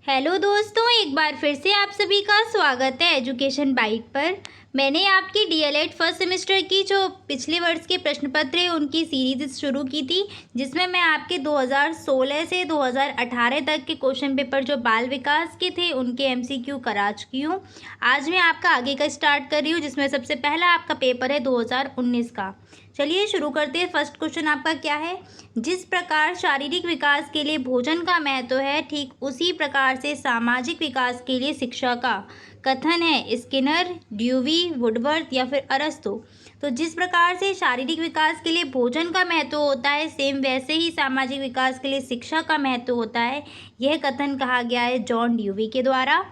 Hello दोस्तों, एक बार फिर से आप सभी का स्वागत है एजुकेशन बाइट पर। मैंने आपकी डीएलएड फर्स्ट सेमेस्टर की जो पिछले वर्ष के प्रश्न पत्र है उनकी सीरीज शुरू की थी, जिसमें मैं आपके 2016 से 2018 तक के क्वेश्चन पेपर जो बाल विकास के थे उनके एमसीक्यू करा चुकी हूँ। आज मैं आपका आगे का स्टार्ट कर रही हूँ, जिसमें सबसे पहला आपका पेपर है 2019 का। चलिए शुरू करते हैं। फर्स्ट क्वेश्चन आपका क्या है? जिस प्रकार शारीरिक विकास के लिए भोजन का महत्व है, ठीक उसी प्रकार से सामाजिक विकास के लिए शिक्षा का कथन है। स्किनर, ड्यूवी, वुडवर्थ या फिर अरस्तु। तो जिस प्रकार से शारीरिक विकास के लिए भोजन का महत्व होता है, सेम वैसे ही सामाजिक विकास के लिए शिक्षा का महत्व होता है। यह कथन कहा गया है जॉन ड्यूवी के द्वारा।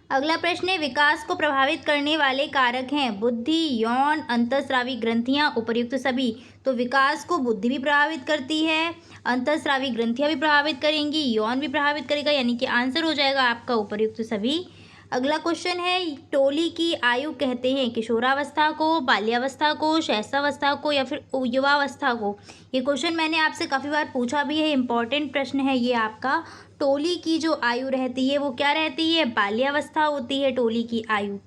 अगला प्रश्न है, विकास को प्रभावित करने वाले कारक हैं बुद्धि, यौन, अंतःस्रावी ग्रंथियां, उपर्युक्त सभी। तो विकास को बुद्धि भी प्रभावित करती है, अंतःस्रावी ग्रंथियां भी प्रभावित करेंगी, यौन भी प्रभावित करेगा, यानी कि आंसर हो जाएगा आपका उपर्युक्त सभी। अगला क्वेश्चन है, टोली की आयु कहते हैं किशोरावस्था को, बाल्यावस्था को, शैशवावस्था को या फिर युवावस्था को। ये क्वेश्चन मैंने आपसे काफ़ी बार पूछा भी है, इंपॉर्टेंट प्रश्न है ये आपका। टोली की जो आयु रहती है वो क्या रहती है? बाल्यावस्था होती है टोली की आयु।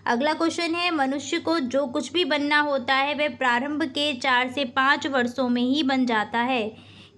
अगला क्वेश्चन है, मनुष्य को जो कुछ भी बनना होता है वह प्रारंभ के 4 से 5 वर्षों में ही बन जाता है।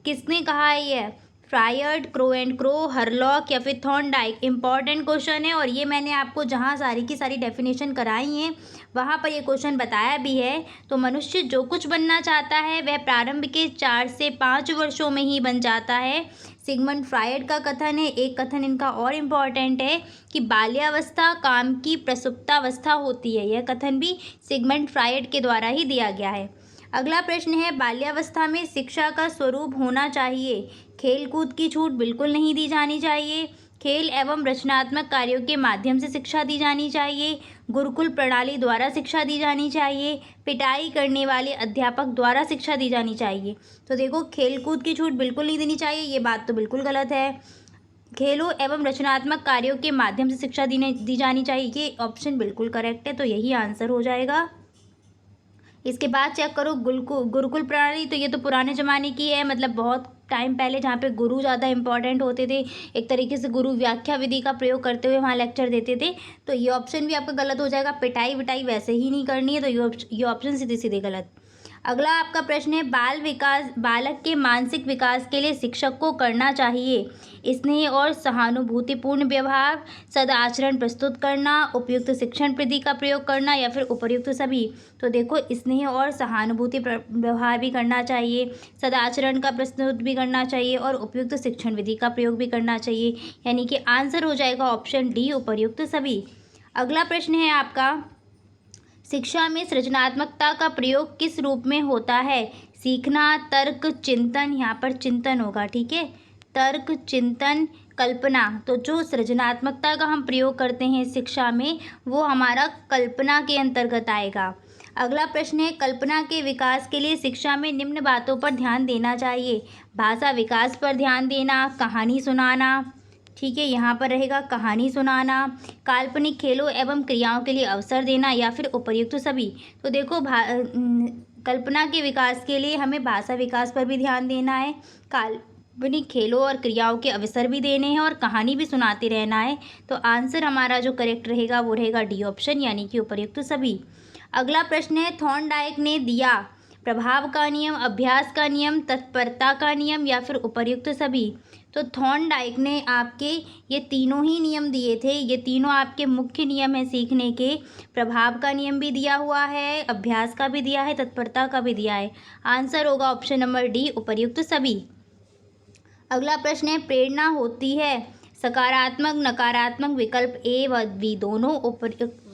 किसने कहा है यह? Freud, Crow and Crow, Hurlock या फिर थॉर्नडाइक। इंपॉर्टेंट क्वेश्चन है और ये मैंने आपको जहाँ सारी की सारी डेफिनेशन कराई हैं वहाँ पर ये क्वेश्चन बताया भी है। तो मनुष्य जो कुछ बनना चाहता है वह प्रारंभ के 4 से 5 वर्षों में ही बन जाता है। सिगमंड फ्रायड का कथन है। एक कथन इनका और इम्पॉर्टेंट है कि बाल्यावस्था काम की प्रसुप्तावस्था होती है। यह कथन भी सिगमंड फ्रायड के द्वारा ही दिया गया है। अगला प्रश्न है, बाल्यावस्था में शिक्षा का स्वरूप होना चाहिए। खेल कूद की छूट बिल्कुल नहीं दी जानी चाहिए। खेल एवं रचनात्मक कार्यों के माध्यम से शिक्षा दी जानी चाहिए। गुरुकुल प्रणाली द्वारा शिक्षा दी जानी चाहिए। पिटाई करने वाले अध्यापक द्वारा शिक्षा दी जानी चाहिए। तो देखो, खेल कूद की छूट बिल्कुल नहीं देनी चाहिए, ये बात तो बिल्कुल गलत है। खेलों एवं रचनात्मक कार्यों के माध्यम से शिक्षा दी जानी चाहिए, ये ऑप्शन बिल्कुल करेक्ट है, तो यही आंसर हो जाएगा। इसके बाद चेक करो गुरुकुल प्रणाली। तो ये तो पुराने ज़माने की है, मतलब बहुत टाइम पहले, जहाँ पे गुरु ज़्यादा इंपॉर्टेंट होते थे। एक तरीके से गुरु व्याख्या विधि का प्रयोग करते हुए वहाँ लेक्चर देते थे। तो ये ऑप्शन भी आपका गलत हो जाएगा। पिटाई विटाई वैसे ही नहीं करनी है, तो ये ऑप्शन सीधे सीधे गलत। अगला आपका प्रश्न है, बालक के मानसिक विकास के लिए शिक्षक को करना चाहिए स्नेह और सहानुभूतिपूर्ण व्यवहार, सदाचरण प्रस्तुत करना, उपयुक्त शिक्षण विधि का प्रयोग करना या फिर उपर्युक्त सभी। तो देखो, स्नेह और सहानुभूति व्यवहार भी करना चाहिए, सदाचरण का प्रस्तुत भी करना चाहिए और उपयुक्त शिक्षण विधि का प्रयोग भी करना चाहिए, यानी कि आंसर हो जाएगा ऑप्शन डी, उपर्युक्त सभी। अगला प्रश्न है आपका, शिक्षा में सृजनात्मकता का प्रयोग किस रूप में होता है? सीखना, तर्क, चिंतन। यहाँ पर चिंतन होगा, ठीक है। तर्क, चिंतन, कल्पना। तो जो सृजनात्मकता का हम प्रयोग करते हैं शिक्षा में, वो हमारा कल्पना के अंतर्गत आएगा। अगला प्रश्न है, कल्पना के विकास के लिए शिक्षा में निम्न बातों पर ध्यान देना चाहिए। भाषा विकास पर ध्यान देना, कहानी सुनाना, ठीक है, यहाँ पर रहेगा कहानी सुनाना, काल्पनिक खेलों एवं क्रियाओं के लिए अवसर देना या फिर उपर्युक्त सभी। तो देखो, कल्पना के विकास के लिए हमें भाषा विकास पर भी ध्यान देना है, काल्पनिक खेलों और क्रियाओं के अवसर भी देने हैं और कहानी भी सुनाते रहना है। तो आंसर हमारा जो करेक्ट रहेगा वो रहेगा डी ऑप्शन, यानी कि उपर्युक्त सभी। अगला प्रश्न है, थॉर्नडाइक ने दिया प्रभाव का नियम, अभ्यास का नियम, तत्परता का नियम या फिर उपर्युक्त सभी। तो थॉर्नडाइक ने आपके ये तीनों ही नियम दिए थे, ये तीनों आपके मुख्य नियम हैं सीखने के। प्रभाव का नियम भी दिया हुआ है, अभ्यास का भी दिया है, तत्परता का भी दिया है। आंसर होगा ऑप्शन नंबर डी, उपर्युक्त सभी। अगला प्रश्न है, प्रेरणा होती है सकारात्मक, नकारात्मक, विकल्प ए व बी दोनों,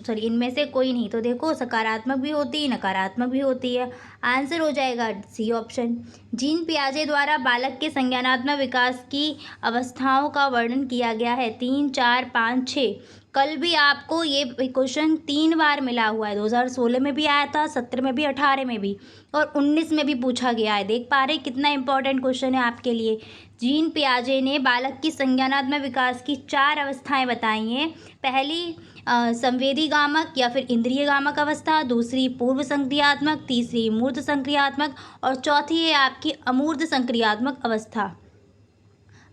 इनमें से कोई नहीं। तो देखो, सकारात्मक भी होती है, नकारात्मक भी होती है। आंसर हो जाएगा सी ऑप्शन। जीन पियाजे द्वारा बालक के संज्ञानात्मक विकास की अवस्थाओं का वर्णन किया गया है 3, 4, 5, 6। कल भी आपको ये क्वेश्चन 3 बार मिला हुआ है, 2016 में भी आया था, 17 में भी, 18 में भी और 19 में भी पूछा गया है। देख पा रहे कितना इंपॉर्टेंट क्वेश्चन है आपके लिए। जीन पियाजे ने बालक की संज्ञानात्मक विकास की 4 अवस्थाएं बताई हैं। पहली संवेदी गामक या फिर इंद्रिय गामक अवस्था, दूसरी पूर्व संक्रियात्मक, तीसरी मूर्त संक्रियात्मक और चौथी है आपकी अमूर्त संक्रियात्मक अवस्था।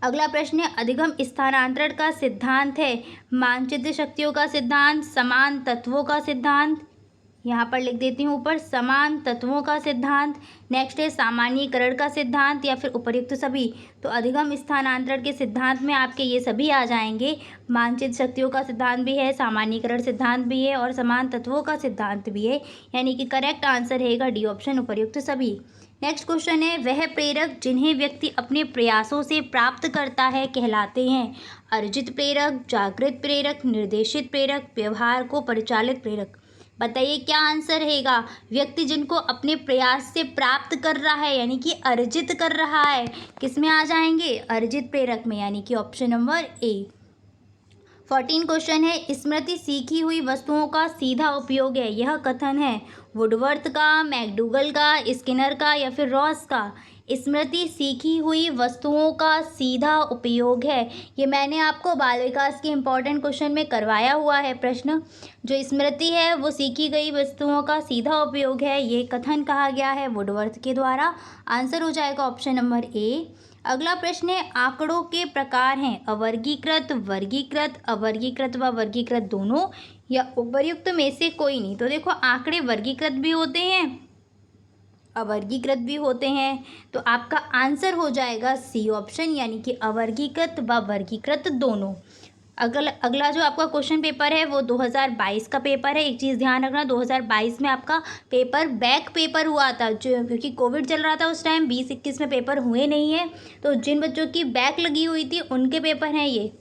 अगला प्रश्न है, अधिगम स्थानांतरण का सिद्धांत है मानचित्र शक्तियों का सिद्धांत, समान तत्वों का सिद्धांत, यहाँ पर लिख देती हूँ ऊपर, समान तत्वों का सिद्धांत। नेक्स्ट है सामान्यीकरण का सिद्धांत या फिर उपर्युक्त सभी। तो अधिगम स्थानांतरण के सिद्धांत में आपके ये सभी आ जाएंगे। मानचित्र शक्तियों का सिद्धांत भी है, सामान्यीकरण सिद्धांत भी है और समान तत्वों का सिद्धांत भी है, यानी कि करेक्ट आंसर रहेगा डी ऑप्शन, उपर्युक्त सभी। नेक्स्ट क्वेश्चन है, वह प्रेरक जिन्हें व्यक्ति अपने प्रयासों से प्राप्त करता है कहलाते हैं? अर्जित प्रेरक, जागृत प्रेरक, निर्देशित प्रेरक, व्यवहार को परिचालित प्रेरक। बताइए क्या आंसर रहेगा? व्यक्ति जिनको अपने प्रयास से प्राप्त कर रहा है यानी कि अर्जित कर रहा है, किस में आ जाएंगे? अर्जित प्रेरक में, यानी कि ऑप्शन नंबर ए। 14 क्वेश्चन है, स्मृति सीखी हुई वस्तुओं का सीधा उपयोग है, यह कथन है वुडवर्थ का, मैकडूगल का, स्किनर का या फिर रॉस का? स्मृति सीखी हुई वस्तुओं का सीधा उपयोग है, ये मैंने आपको बाल विकास के इम्पॉर्टेंट क्वेश्चन में करवाया हुआ है प्रश्न। जो स्मृति है वो सीखी गई वस्तुओं का सीधा उपयोग है, ये कथन कहा गया है वुडवर्थ के द्वारा। आंसर हो जाएगा ऑप्शन नंबर ए। अगला प्रश्न है, आंकड़ों के प्रकार हैं अवर्गीकृत, वर्गीकृत, अवर्गीकृत व वर्गीकृत दोनों या उपर्युक्त में से कोई नहीं? तो देखो आंकड़े वर्गीकृत भी होते हैं, अवर्गीकृत भी होते हैं, तो आपका आंसर हो जाएगा सी ऑप्शन, यानी कि अवर्गीकृत व वर्गीकृत दोनों। अगला जो आपका क्वेश्चन पेपर है वो 2022 का पेपर है। एक चीज़ ध्यान रखना, 2022 में आपका पेपर बैक पेपर हुआ था, जो क्योंकि कोविड चल रहा था उस टाइम, 20-21 में पेपर हुए नहीं है, तो जिन बच्चों की बैक लगी हुई थी उनके पेपर हैं ये।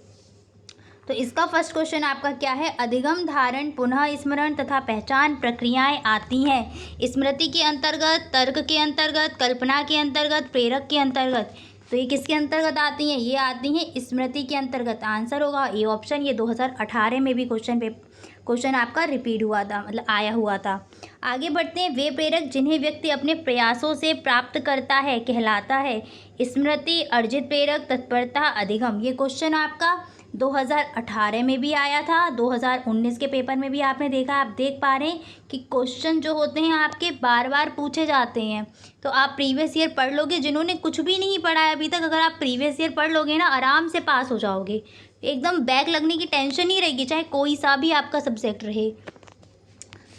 तो इसका फर्स्ट क्वेश्चन आपका क्या है? अधिगम, धारण, पुनः स्मरण तथा पहचान प्रक्रियाएं आती हैं स्मृति के अंतर्गत, तर्क के अंतर्गत, कल्पना के अंतर्गत, प्रेरक के अंतर्गत? तो ये किसके अंतर्गत आती हैं? ये आती हैं स्मृति के अंतर्गत। आंसर होगा ए ऑप्शन, ये 2018 में भी क्वेश्चन आपका रिपीट हुआ था, मतलब आया हुआ था। आगे बढ़ते हैं, वे प्रेरक जिन्हें व्यक्ति अपने प्रयासों से प्राप्त करता है कहलाता है? स्मृति, अर्जित प्रेरक, तत्परता, अधिगम। ये क्वेश्चन आपका 2018 में भी आया था, 2019 के पेपर में भी आपने देखा। आप देख पा रहे हैं कि क्वेश्चन जो होते हैं आपके बार बार पूछे जाते हैं, तो आप प्रीवियस ईयर पढ़ लोगे। जिन्होंने कुछ भी नहीं पढ़ा है अभी तक, अगर आप प्रीवियस ईयर पढ़ लोगे ना, आराम से पास हो जाओगे, एकदम बैक लगने की टेंशन नहीं रहेगी, चाहे कोई सा भी आपका सब्जेक्ट रहे।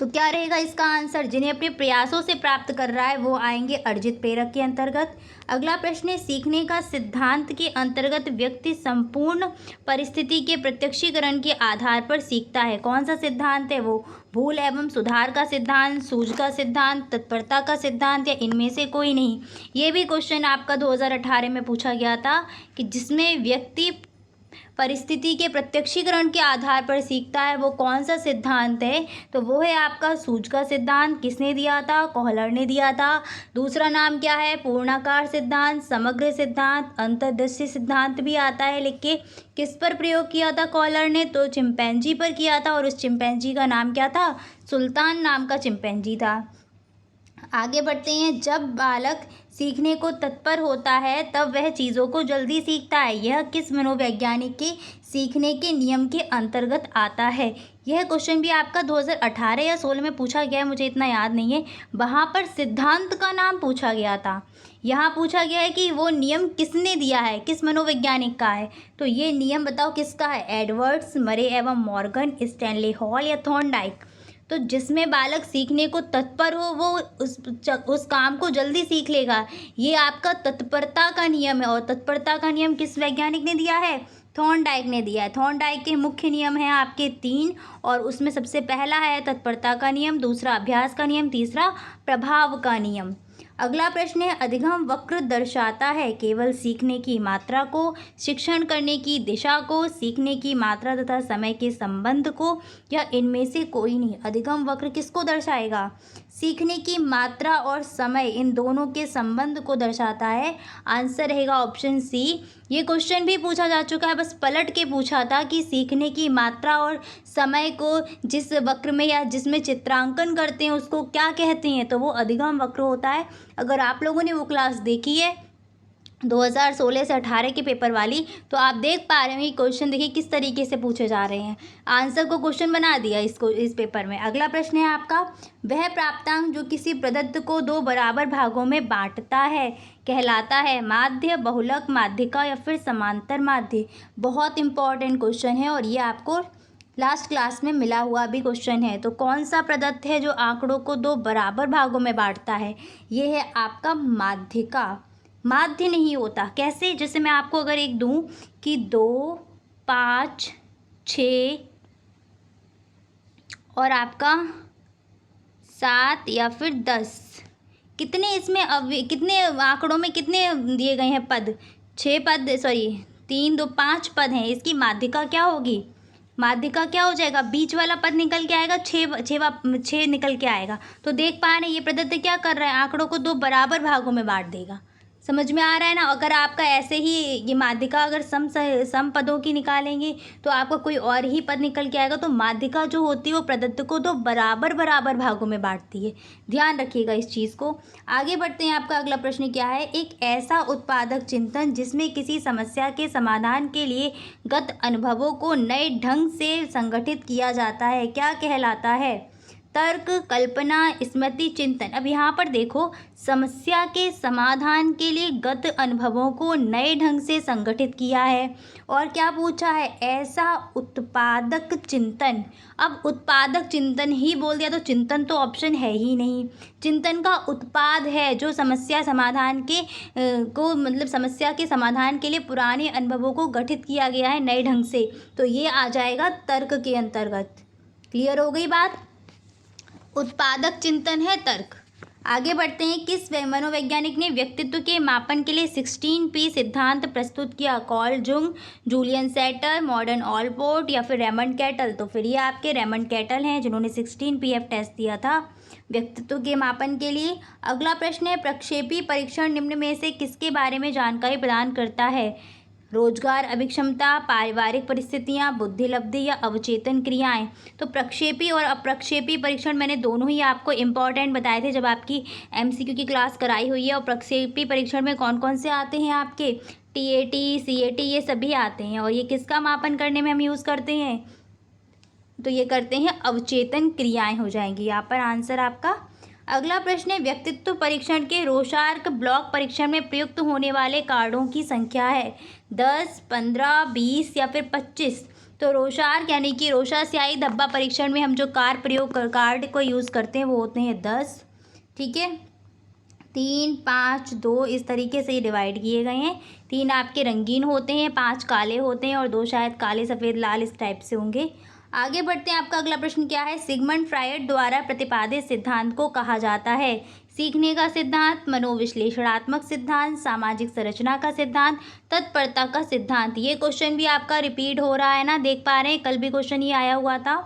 तो क्या रहेगा इसका आंसर? जिन्हें अपने प्रयासों से प्राप्त कर रहा है वो आएंगे अर्जित प्रेरक के अंतर्गत। अगला प्रश्न है, सीखने का सिद्धांत के अंतर्गत व्यक्ति संपूर्ण परिस्थिति के प्रत्यक्षीकरण के आधार पर सीखता है, कौन सा सिद्धांत है वो? भूल एवं सुधार का सिद्धांत, सूझ का सिद्धांत, तत्परता का सिद्धांत या इनमें से कोई नहीं? ये भी क्वेश्चन आपका 2018 में पूछा गया था कि जिसमें व्यक्ति परिस्थिति के प्रत्यक्षीकरण के आधार पर सीखता है वो कौन सा सिद्धांत है? तो वो है आपका सूझ का सिद्धांत। किसने दिया था? कोहलर ने दिया था। दूसरा नाम क्या है? पूर्णाकार सिद्धांत, समग्र सिद्धांत, अंतर्दृष्टि सिद्धांत भी आता है लिख के। किस पर प्रयोग किया था कोहलर ने? तो चिंपैंजी पर किया था, और उस चिंपैंजी का नाम क्या था? सुल्तान नाम का चिंपैंजी था। आगे बढ़ते हैं, जब बालक सीखने को तत्पर होता है तब वह चीज़ों को जल्दी सीखता है, यह किस मनोवैज्ञानिक के सीखने के नियम के अंतर्गत आता है? यह क्वेश्चन भी आपका 2018 या 16 में पूछा गया है, मुझे इतना याद नहीं है। वहाँ पर सिद्धांत का नाम पूछा गया था, यहाँ पूछा गया है कि वो नियम किसने दिया है, किस मनोवैज्ञानिक का है। तो ये नियम बताओ किसका है? एडवर्ड्स, मरे एवं मॉर्गन, स्टैनली हॉल या थॉर्नडाइक? तो जिसमें बालक सीखने को तत्पर हो वो उस काम को जल्दी सीख लेगा, ये आपका तत्परता का नियम है। और तत्परता का नियम किस वैज्ञानिक ने दिया है? थॉर्नडाइक ने दिया है। थॉर्नडाइक के मुख्य नियम हैं आपके 3, और उसमें सबसे पहला है तत्परता का नियम, दूसरा अभ्यास का नियम, तीसरा प्रभाव का नियम। अगला प्रश्न है, अधिगम वक्र दर्शाता है केवल सीखने की मात्रा को, शिक्षण करने की दिशा को, सीखने की मात्रा तथा समय के संबंध को, या इनमें से कोई नहीं? अधिगम वक्र किसको दर्शाएगा? सीखने की मात्रा और समय, इन दोनों के संबंध को दर्शाता है। आंसर रहेगा ऑप्शन सी। ये क्वेश्चन भी पूछा जा चुका है, बस पलट के पूछा था कि सीखने की मात्रा और समय को जिस वक्र में या जिसमें चित्रांकन करते हैं उसको क्या कहते हैं? तो वो अधिगम वक्र होता है। अगर आप लोगों ने वो क्लास देखी है 2016 से 18 के पेपर वाली। तो आप देख पा रहे हैं क्वेश्चन, देखिए किस तरीके से पूछे जा रहे हैं। आंसर को क्वेश्चन बना दिया इसको इस पेपर में। अगला प्रश्न है आपका, वह प्राप्तांक जो किसी प्रदत्त को दो बराबर भागों में बांटता है कहलाता है माध्य, बहुलक, माध्यिका या फिर समांतर माध्य। बहुत इंपॉर्टेंट क्वेश्चन है और ये आपको लास्ट क्लास में मिला हुआ भी क्वेश्चन है। तो कौन सा प्रदत्त है जो आंकड़ों को दो बराबर भागों में बांटता है? ये है आपका माध्यिका। माध्य नहीं होता, कैसे? जैसे मैं आपको अगर एक दूं कि 2, 5, 6 और आपका 7 या फिर 10, कितने इसमें कितने आंकड़ों में कितने दिए गए हैं पद? 6 पद, सॉरी 3, 2, 5 पद हैं। इसकी माध्यिका क्या होगी? माध्यिका क्या हो जाएगा? बीच वाला पद निकल के आएगा, 6 निकल के आएगा। तो देख पा रहे हैं ये प्रदत्त क्या कर रहा है, आंकड़ों को दो बराबर भागों में बांट देगा। समझ में आ रहा है ना? अगर आपका ऐसे ही ये माध्यिका अगर सम पदों की निकालेंगे तो आपका कोई और ही पद निकल के आएगा। तो माध्यिका जो होती है वो प्रदत्त को दो बराबर भागों में बांटती है। ध्यान रखिएगा इस चीज़ को। आगे बढ़ते हैं। आपका अगला प्रश्न क्या है, एक ऐसा उत्पादक चिंतन जिसमें किसी समस्या के समाधान के लिए गत अनुभवों को नए ढंग से संगठित किया जाता है, क्या कहलाता है? तर्क, कल्पना, स्मृति, चिंतन। अब यहाँ पर देखो, समस्या के समाधान के लिए गत अनुभवों को नए ढंग से संगठित किया है और क्या पूछा है? ऐसा उत्पादक चिंतन। अब उत्पादक चिंतन ही बोल दिया तो चिंतन तो ऑप्शन है ही नहीं। चिंतन का उत्पाद है जो समस्या समाधान के मतलब समस्या के समाधान के लिए पुराने अनुभवों को गठित किया गया है नए ढंग से। तो ये आ जाएगा तर्क के अंतर्गत। क्लियर हो गई बात? उत्पादक चिंतन है तर्क। आगे बढ़ते हैं। किस मनोवैज्ञानिक ने व्यक्तित्व के मापन के लिए 16P सिद्धांत प्रस्तुत किया? कार्ल जुंग, जूलियन सैटर, मॉर्डन ऑलपोर्ट या फिर रेमंड कैटल? तो फिर ये आपके रेमंड कैटल हैं जिन्होंने 16PF टेस्ट दिया था व्यक्तित्व के मापन के लिए। अगला प्रश्न है, प्रक्षेपी परीक्षण निम्न में से किसके बारे में जानकारी प्रदान करता है? रोजगार अभिक्षमता, पारिवारिक परिस्थितियाँ, बुद्धिलब्धि या अवचेतन क्रियाएं। तो प्रक्षेपी और अप्रक्षेपी परीक्षण मैंने दोनों ही आपको इम्पॉर्टेंट बताए थे जब आपकी MCQ की क्लास कराई हुई है। और प्रक्षेपी परीक्षण में कौन कौन से आते हैं आपके? TAT, CAT, ये सभी आते हैं। और ये किसका मापन करने में हम यूज़ करते हैं? तो ये करते हैं अवचेतन क्रियाएं हो जाएंगी यहाँ पर आंसर आपका। अगला प्रश्न है, व्यक्तित्व परीक्षण के रोशार्क ब्लॉक परीक्षण में प्रयुक्त होने वाले कार्डों की संख्या है? 10, 15, 20 या फिर 25? तो रोशार्क यानी कि रोशा स्याही धब्बा परीक्षण में हम जो कार्ड को यूज़ करते हैं वो होते हैं 10। ठीक है, 3, 5, 2 इस तरीके से ये डिवाइड किए गए हैं। 3 आपके रंगीन होते हैं, 5 काले होते हैं और 2 शायद काले, सफ़ेद, लाल इस टाइप से होंगे। आगे बढ़ते हैं। आपका अगला प्रश्न क्या है, सिगमंड फ्रायड द्वारा प्रतिपादित सिद्धांत को कहा जाता है? सीखने का सिद्धांत, मनोविश्लेषणात्मक सिद्धांत, सामाजिक संरचना का सिद्धांत, तत्परता का सिद्धांत। ये क्वेश्चन भी आपका रिपीट हो रहा है ना, देख पा रहे हैं, कल भी क्वेश्चन ये आया हुआ था।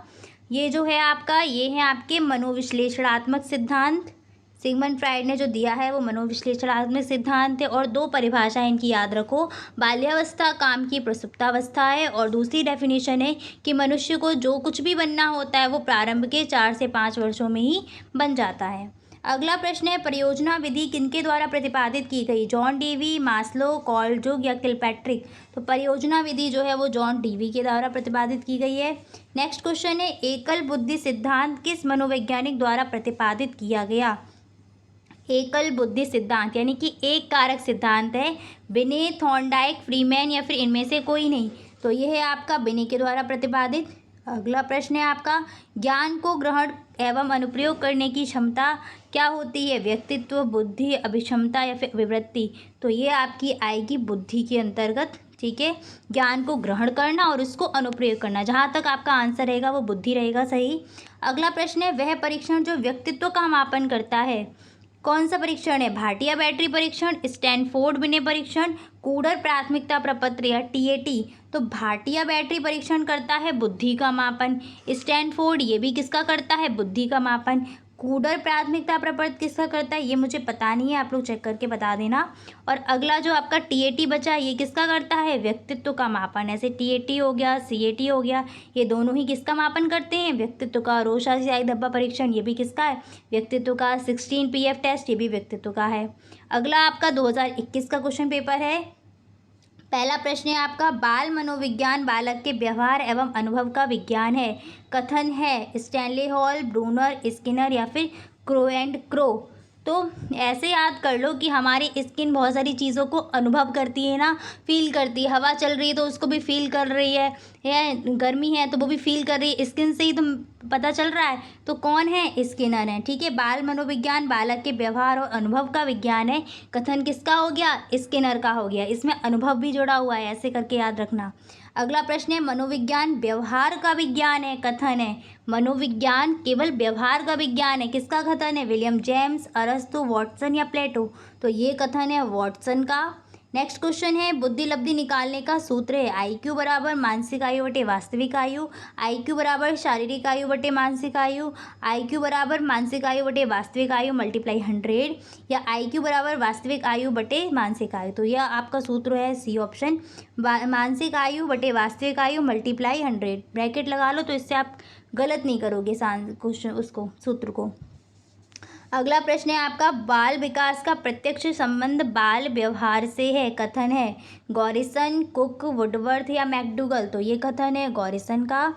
ये जो है आपका, ये है आपके मनोविश्लेषणात्मक सिद्धांत। सिगमंड फ्रायड ने जो दिया है वो मनोविश्लेषणात्मक सिद्धांत है। और 2 परिभाषाएं इनकी याद रखो, बाल्यावस्था काम की प्रसुप्तावस्था है और दूसरी डेफिनेशन है कि मनुष्य को जो कुछ भी बनना होता है वो प्रारंभ के 4 से 5 वर्षों में ही बन जाता है। अगला प्रश्न है, परियोजना विधि किनके द्वारा प्रतिपादित की गई? John Dewey, Maslow, Karl Jung या किलपैट्रिक? तो परियोजना विधि जो है वो जॉन डीवी के द्वारा प्रतिपादित की गई है। नेक्स्ट क्वेश्चन है, एकल बुद्धि सिद्धांत किस मनोवैज्ञानिक द्वारा प्रतिपादित किया गया? एकल बुद्धि सिद्धांत यानी कि एक कारक सिद्धांत है, बिने, थॉर्नडाइक, फ्रीमैन या फिर इनमें से कोई नहीं? तो ये है आपका बिने के द्वारा प्रतिपादित। अगला प्रश्न है आपका, ज्ञान को ग्रहण एवं अनुप्रयोग करने की क्षमता क्या होती है? व्यक्तित्व, बुद्धि, अभिक्षमता या फिर विवृत्ति? तो ये आपकी आएगी बुद्धि के अंतर्गत। ठीक है, ज्ञान को ग्रहण करना और उसको अनुप्रयोग करना, जहाँ तक आपका आंसर रहेगा वो बुद्धि रहेगा सही। अगला प्रश्न है, वह परीक्षण जो व्यक्तित्व का मापन करता है कौन सा परीक्षण है? भाटिया बैटरी परीक्षण, स्टैनफोर्ड बिने परीक्षण, कूडर प्राथमिकता प्रपत्र या TAT? तो भाटिया बैटरी परीक्षण करता है बुद्धि का मापन, स्टैनफोर्ड ये भी किसका करता है? बुद्धि का मापन। कूडर प्राथमिकता प्रवर्त किसका करता है, ये मुझे पता नहीं है, आप लोग चेक करके बता देना। और अगला जो आपका टीएटी बचा, ये किसका करता है, व्यक्तित्व का मापन। ऐसे टीएटी हो गया, सीएटी हो गया, ये दोनों ही किसका मापन करते हैं, व्यक्तित्व का। रोशा सियाही धब्बा परीक्षण, ये भी किसका है, व्यक्तित्व का। 16 पीएफ टेस्ट, ये भी व्यक्तित्व का है। अगला आपका 2021 का क्वेश्चन पेपर है। पहला प्रश्न है आपका, बाल मनोविज्ञान बालक के व्यवहार एवं अनुभव का विज्ञान है। कथन है स्टैनली हॉल, ब्रूनर, स्किनर या फिर क्रो एंड क्रो। तो ऐसे याद कर लो कि हमारी स्किन बहुत सारी चीज़ों को अनुभव करती है ना, फील करती है। हवा चल रही है तो उसको भी फील कर रही है, गर्मी है तो वो भी फील कर रही है, स्किन से ही तो पता चल रहा है। तो कौन है, स्किनर है। ठीक है, बाल मनोविज्ञान बालक के व्यवहार और अनुभव का विज्ञान है। कथन किसका हो गया, स्किनर का हो गया। इसमें अनुभव भी जुड़ा हुआ है, ऐसे करके याद रखना। अगला प्रश्न है, मनोविज्ञान व्यवहार का विज्ञान है। कथन है मनोविज्ञान केवल व्यवहार का विज्ञान है। किसका कथन है, विलियम जेम्स, अरस्तु, वॉटसन या प्लेटो। तो ये कथन है वॉटसन का। नेक्स्ट क्वेश्चन है, बुद्धि लब्धि निकालने का सूत्र है IQ बराबर मानसिक आयु बटे वास्तविक आयु, IQ बराबर शारीरिक आयु बटे मानसिक आयु, IQ बराबर मानसिक आयु बटे वास्तविक आयु मल्टीप्लाई 100, या IQ बराबर वास्तविक आयु बटे मानसिक आयु। तो यह आपका सूत्र है सी ऑप्शन, मानसिक आयु बटे वास्तविक आयु मल्टीप्लाई 100। ब्रैकेट लगा लो तो इससे आप गलत नहीं करोगे क्वेश्चन उसको, सूत्र को। अगला प्रश्न है आपका, बाल विकास का प्रत्यक्ष संबंध बाल व्यवहार से है। कथन है गॉरिसन, कुक, वुडवर्थ या मैकडूगल। तो ये कथन है गॉरिसन का।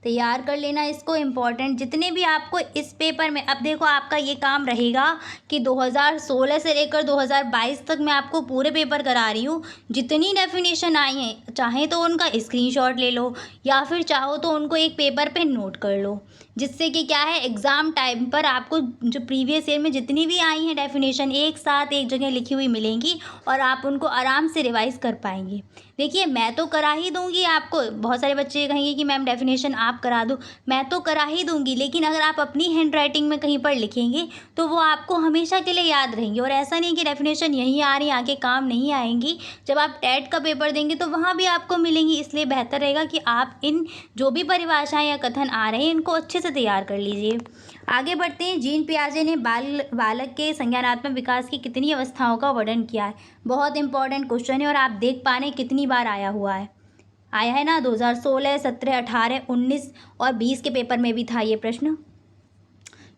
तैयार कर लेना इसको, इम्पॉर्टेंट जितने भी आपको इस पेपर में। अब देखो आपका ये काम रहेगा कि 2016 से लेकर 2022 तक मैं आपको पूरे पेपर करा रही हूँ। जितनी डेफिनेशन आई हैं, चाहे तो उनका स्क्रीनशॉट ले लो या फिर चाहो तो उनको एक पेपर पे नोट कर लो, जिससे कि क्या है, एग्ज़ाम टाइम पर आपको जो प्रीवियस ईयर में जितनी भी आई हैं डेफिनेशन एक साथ एक जगह लिखी हुई मिलेंगी और आप उनको आराम से रिवाइज़ कर पाएंगे। देखिए मैं तो करा ही दूंगी आपको। बहुत सारे बच्चे कहेंगे कि मैम डेफिनेशन आप करा दो, मैं तो करा ही दूंगी, लेकिन अगर आप अपनी हैंड राइटिंग में कहीं पर लिखेंगे तो वो आपको हमेशा के लिए याद रहेंगी। और ऐसा नहीं कि डेफिनेशन यहीं आ रही आगे काम नहीं आएंगी, जब आप टेट का पेपर देंगे तो वहाँ भी आपको मिलेंगी। इसलिए बेहतर रहेगा कि आप इन जो भी परिभाषाएं या कथन आ रहे हैं इनको अच्छे से तैयार कर लीजिए। आगे बढ़ते हैं। जीन पियाजे ने बालक के संज्ञानात्मक विकास की कितनी अवस्थाओं का वर्णन किया है। बहुत इंपॉर्टेंट क्वेश्चन है और आप देख पा रहे हैं कितनी बार आया हुआ है, आया है ना, 2016, 17, 18, 19 और 20 के पेपर में भी था ये प्रश्न।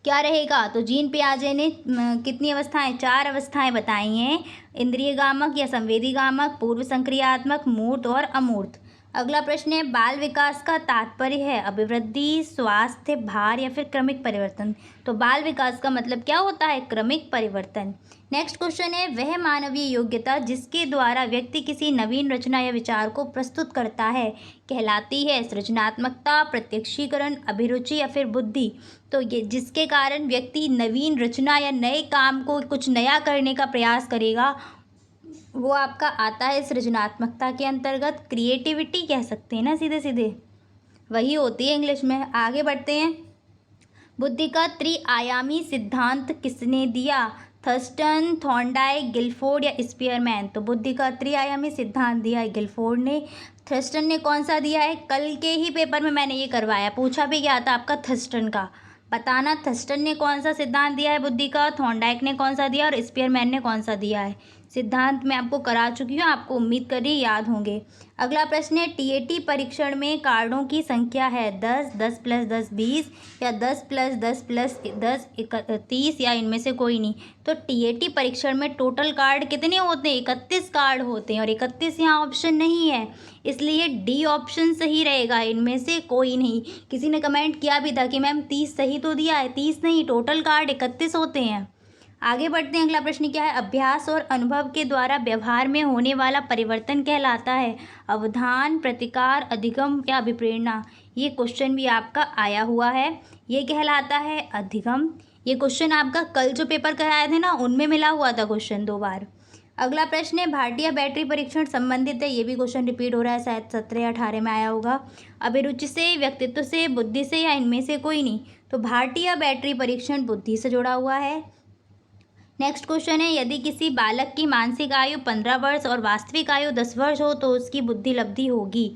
क्या रहेगा, तो जीन पियाजे ने कितनी अवस्थाएं, 4 अवस्थाएं बताई हैं। इंद्रिय गामक या संवेदी गामक, पूर्व संक्रियात्मक, मूर्त और अमूर्त। अगला प्रश्न है, बाल विकास का तात्पर्य है अभिवृद्धि, स्वास्थ्य, भार या फिर क्रमिक परिवर्तन। तो बाल विकास का मतलब क्या होता है, क्रमिक परिवर्तन। नेक्स्ट क्वेश्चन है, वह मानवीय योग्यता जिसके द्वारा व्यक्ति किसी नवीन रचना या विचार को प्रस्तुत करता है कहलाती है सृजनात्मकता, प्रत्यक्षीकरण, अभिरुचि या फिर बुद्धि। तो ये जिसके कारण व्यक्ति नवीन रचना या नए काम को कुछ नया करने का प्रयास करेगा वो आपका आता है सृजनात्मकता के अंतर्गत। क्रिएटिविटी कह सकते हैं ना, सीधे सीधे वही होती है इंग्लिश में। आगे बढ़ते हैं। बुद्धि का त्रिआयामी सिद्धांत किसने दिया, थर्स्टन, थॉर्नडाइक, गिलफोर्ड या स्पीयरमैन। तो बुद्धि का त्रिआयामी सिद्धांत दिया है गिलफोर्ड ने। थर्स्टन ने कौन सा दिया है, कल के ही पेपर में मैंने ये करवाया, पूछा भी गया था आपका थर्स्टन का। बताना थर्स्टन ने कौन सा सिद्धांत दिया है बुद्धि का, थॉर्नडाइक ने कौन सा दिया और स्पीयरमैन ने कौन सा दिया है। सिद्धांत मैं आपको करा चुकी हूँ, आपको उम्मीद कर रही याद होंगे। अगला प्रश्न है, टीएटी परीक्षण में कार्डों की संख्या है 10, 10 + 10 20 या 10 + 10 + 10 31 या इनमें से कोई नहीं। तो टीएटी परीक्षण में टोटल कार्ड कितने होते हैं, 31 कार्ड होते हैं और 31 यहाँ ऑप्शन नहीं है, इसलिए डी ऑप्शन सही रहेगा, इनमें से कोई नहीं। किसी ने कमेंट किया भी था कि मैम 30 सही तो दिया है, 30 नहीं, टोटल कार्ड 31 होते हैं। आगे बढ़ते हैं। अगला प्रश्न क्या है, अभ्यास और अनुभव के द्वारा व्यवहार में होने वाला परिवर्तन कहलाता है अवधान, प्रतिकार, अधिगम या अभिप्रेरणा। ये क्वेश्चन भी आपका आया हुआ है, ये कहलाता है अधिगम। ये क्वेश्चन आपका कल जो पेपर कराए थे ना उनमें मिला हुआ था क्वेश्चन 2 बार। अगला प्रश्न है, भारतीय बैटरी परीक्षण संबंधित है, ये भी क्वेश्चन रिपीट हो रहा है, शायद 17 या 18 में आया होगा। अभिरुचि से, व्यक्तित्व से, बुद्धि से या इनमें से कोई नहीं। तो भारतीय बैटरी परीक्षण बुद्धि से जुड़ा हुआ है। नेक्स्ट क्वेश्चन है, यदि किसी बालक की मानसिक आयु 15 वर्ष और वास्तविक आयु 10 वर्ष हो तो उसकी बुद्धि लब्धि होगी।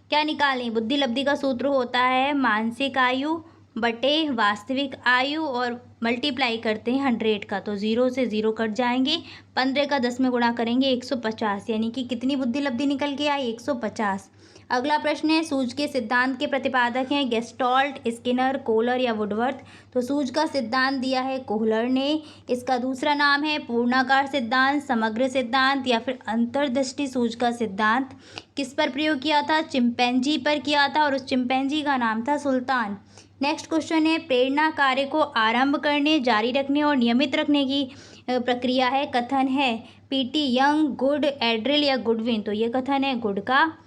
क्या निकालें, बुद्धि लब्धि का सूत्र होता है मानसिक आयु बटे वास्तविक आयु और मल्टीप्लाई करते हैं 100 का, तो 0 से 0 कट जाएंगे। 15 का 10 में गुणा करेंगे 150, यानी कि कितनी बुद्धि लब्धि निकल के आई 150। अगला प्रश्न है, सूझ के सिद्धांत के प्रतिपादक हैं गेस्टॉल्ट, स्किनर, कोहलर या वुडवर्थ। तो सूझ का सिद्धांत दिया है कोहलर ने। इसका दूसरा नाम है पूर्णाकार सिद्धांत, समग्र सिद्धांत या फिर अंतर्दृष्टि सूझ का सिद्धांत। किस पर प्रयोग किया था? चिंपैंजी पर किया था और उस चिंपैंजी का नाम था सुल्तान। नेक्स्ट क्वेश्चन है, प्रेरणा कार्य को आरंभ करने, जारी रखने और नियमित रखने की प्रक्रिया है, कथन है। पीटी यंग, गुड, एड्रिल या गुडविन। तो ये कथन है गुड का।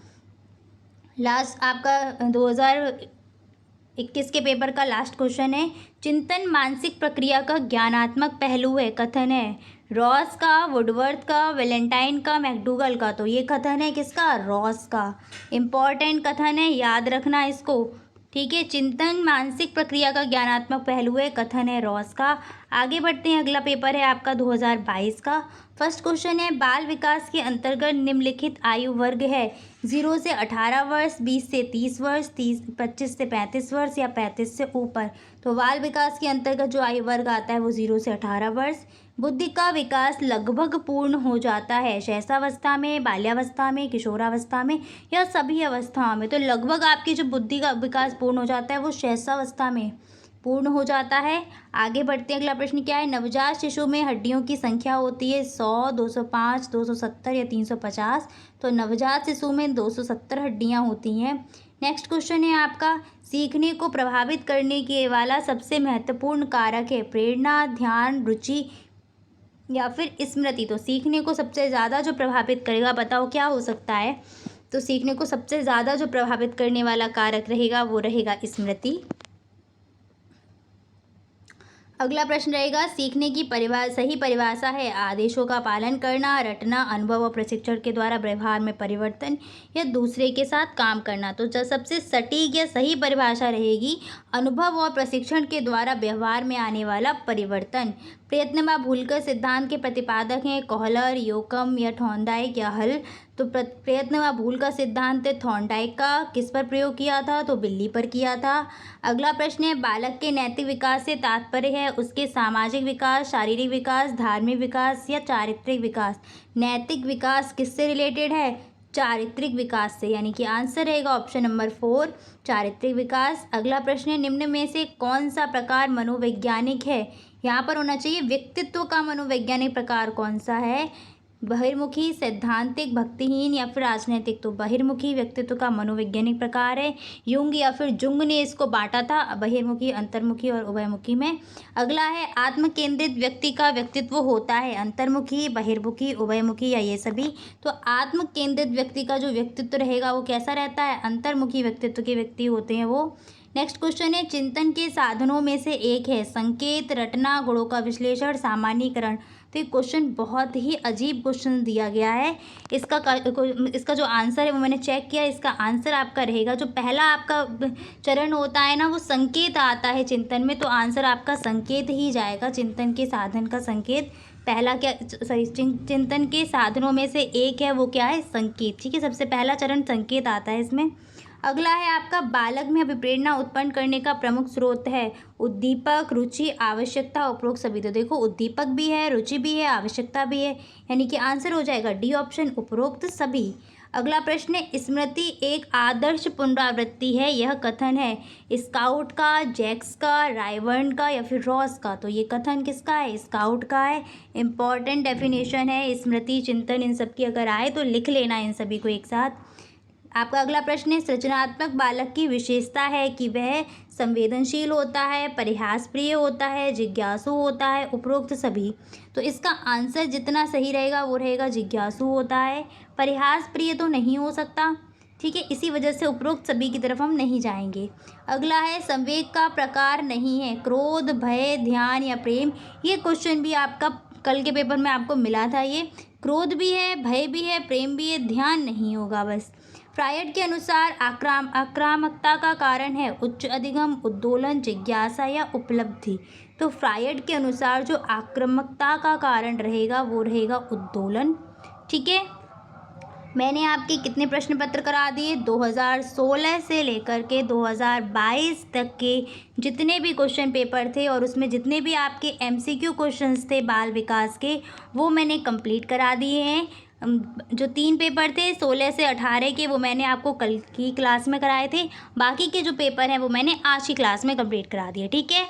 लास्ट आपका 2021 के पेपर का लास्ट क्वेश्चन है, चिंतन मानसिक प्रक्रिया का ज्ञानात्मक पहलू है, कथन है रॉस का, वुडवर्थ का, वैलेंटाइन का, मैकडूगल का। तो ये कथन है किसका? रॉस का। इम्पॉर्टेंट कथन है, याद रखना इसको, ठीक है। चिंतन मानसिक प्रक्रिया का ज्ञानात्मक पहलू है, कथन है रॉस का। आगे बढ़ते हैं, अगला पेपर है आपका 2022 का। फर्स्ट क्वेश्चन है, बाल विकास के अंतर्गत निम्नलिखित आयु वर्ग है। 0 से 18 वर्ष, 20 से 30 वर्ष, 25 से 35 वर्ष या 35 से ऊपर। तो बाल विकास के अंतर्गत जो आयु वर्ग आता है वो 0 से 18 वर्ष। बुद्धि का विकास लगभग पूर्ण हो जाता है शैशवावस्था में, बाल्यावस्था में, किशोरावस्था में या सभी अवस्थाओं में। तो लगभग आपकी जो बुद्धि का विकास पूर्ण हो जाता है वो शैशवावस्था में पूर्ण हो जाता है। आगे बढ़ते हैं, अगला प्रश्न क्या है, नवजात शिशु में हड्डियों की संख्या होती है 100, 205, 270 या 350। तो नवजात शिशु में 270 हड्डियां होती हैं। नेक्स्ट क्वेश्चन है आपका, सीखने को प्रभावित करने के वाला सबसे महत्वपूर्ण कारक है, प्रेरणा, ध्यान, रुचि या फिर स्मृति। तो सीखने को सबसे ज़्यादा जो प्रभावित करेगा, बताओ क्या हो सकता है? तो सीखने को सबसे ज़्यादा जो प्रभावित करने वाला कारक रहेगा वो रहेगा स्मृति। अगला प्रश्न रहेगा, सीखने की सही परिभाषा है आदेशों का पालन करना, रटना, अनुभव और प्रशिक्षण के द्वारा व्यवहार में परिवर्तन या दूसरे के साथ काम करना। तो जो सबसे सटीक या सही परिभाषा रहेगी अनुभव और प्रशिक्षण के द्वारा व्यवहार में आने वाला परिवर्तन। प्रयत्न व भूल का सिद्धांत के प्रतिपादक हैं कोहलर, योकम या थॉर्नडाइक या हल। तो प्रयत्न व भूल का सिद्धांत थॉर्नडाइक का। किस पर प्रयोग किया था? तो बिल्ली पर किया था। अगला प्रश्न है, बालक के नैतिक विकास से तात्पर्य है उसके सामाजिक विकास, शारीरिक विकास, धार्मिक विकास या चारित्रिक विकास। नैतिक विकास किससे रिलेटेड है? चारित्रिक विकास से, यानी कि आंसर रहेगा ऑप्शन नंबर 4 चारित्रिक विकास। अगला प्रश्न है, निम्न में से कौन सा प्रकार मनोवैज्ञानिक है? यहाँ पर होना चाहिए व्यक्तित्व का मनोवैज्ञानिक प्रकार कौन सा है? बहिर्मुखी, सैद्धांतिक, भक्तिहीन या फिर राजनैतिक। तो बहिर्मुखी व्यक्तित्व का मनोवैज्ञानिक प्रकार है। युंग या फिर जुंग ने इसको बांटा था बहिर्मुखी, अंतर्मुखी और उभयमुखी में। अगला है, आत्म केंद्रित व्यक्ति का व्यक्तित्व होता है अंतर्मुखी, बहिर्मुखी, उभयमुखी या ये सभी। तो आत्म केंद्रित व्यक्ति का जो व्यक्तित्व रहेगा वो कैसा रहता है? अंतर्मुखी व्यक्तित्व के व्यक्ति होते हैं वो। नेक्स्ट क्वेश्चन है, चिंतन के साधनों में से एक है संकेत, रटना, गुणों का विश्लेषण, सामान्यीकरण। तो ये क्वेश्चन बहुत ही अजीब क्वेश्चन दिया गया है। इसका जो आंसर है वो मैंने चेक किया, इसका आंसर आपका रहेगा जो पहला आपका चरण होता है ना वो संकेत आता है चिंतन में, तो आंसर आपका संकेत ही जाएगा। चिंतन के साधन का संकेत पहला क्या, सॉरी, चिंतन के साधनों में से एक है वो क्या है? संकेत। ठीक है, सबसे पहला चरण संकेत आता है इसमें। अगला है आपका, बालक में अभिप्रेरणा उत्पन्न करने का प्रमुख स्रोत है उद्दीपक, रुचि, आवश्यकता, उपरोक्त सभी। तो देखो उद्दीपक भी है, रुचि भी है, आवश्यकता भी है, यानी कि आंसर हो जाएगा डी ऑप्शन उपरोक्त सभी। अगला प्रश्न है, स्मृति एक आदर्श पुनरावृत्ति है, यह कथन है स्काउट का, जैक्स का, रायबर्न का या फिर रॉस का। तो ये कथन किसका है? स्काउट का है। इंपॉर्टेंट डेफिनेशन है स्मृति, चिंतन, इन सब की अगर आए तो लिख लेना इन सभी को एक साथ। आपका अगला प्रश्न है, सृजनात्मक बालक की विशेषता है कि वह संवेदनशील होता है, परिहास प्रिय होता है, जिज्ञासु होता है, उपरोक्त सभी। तो इसका आंसर जितना सही रहेगा वो रहेगा जिज्ञासु होता है। परिहास प्रिय तो नहीं हो सकता, ठीक है, इसी वजह से उपरोक्त सभी की तरफ हम नहीं जाएंगे। अगला है, संवेग का प्रकार नहीं है क्रोध, भय, ध्यान या प्रेम। ये क्वेश्चन भी आपका कल के पेपर में आपको मिला था। ये क्रोध भी है, भय भी है, प्रेम भी है, ध्यान नहीं होगा बस। फ्रायड के अनुसार आक्रामकता का कारण है उच्च अधिगम, उद्दोलन, जिज्ञासा या उपलब्धि। तो फ्रायड के अनुसार जो आक्रामकता का कारण रहेगा वो रहेगा उद्दोलन। ठीक है, मैंने आपके कितने प्रश्न पत्र करा दिए, 2016 से लेकर के 2022 तक के जितने भी क्वेश्चन पेपर थे और उसमें जितने भी आपके एमसीक्यू क्वेश्चंस थे बाल विकास के, वो मैंने कंप्लीट करा दिए हैं। जो 3 पेपर थे 16 से 18 के, वो मैंने आपको कल की क्लास में कराए थे। बाकी के जो पेपर हैं वो मैंने आज की क्लास में कंप्लीट करा दिए, ठीक है।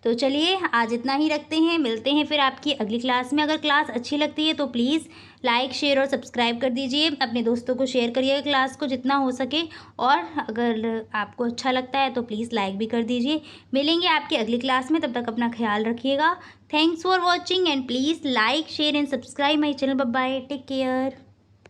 तो चलिए आज इतना ही रखते हैं, मिलते हैं फिर आपकी अगली क्लास में। अगर क्लास अच्छी लगती है तो प्लीज़ लाइक शेयर और सब्सक्राइब कर दीजिए, अपने दोस्तों को शेयर करिएगा क्लास को जितना हो सके, और अगर आपको अच्छा लगता है तो प्लीज़ लाइक भी कर दीजिए। मिलेंगे आपकी अगली क्लास में, तब तक अपना ख्याल रखिएगा। Thanks for watching and please like share and subscribe my channel. Bye bye, take care.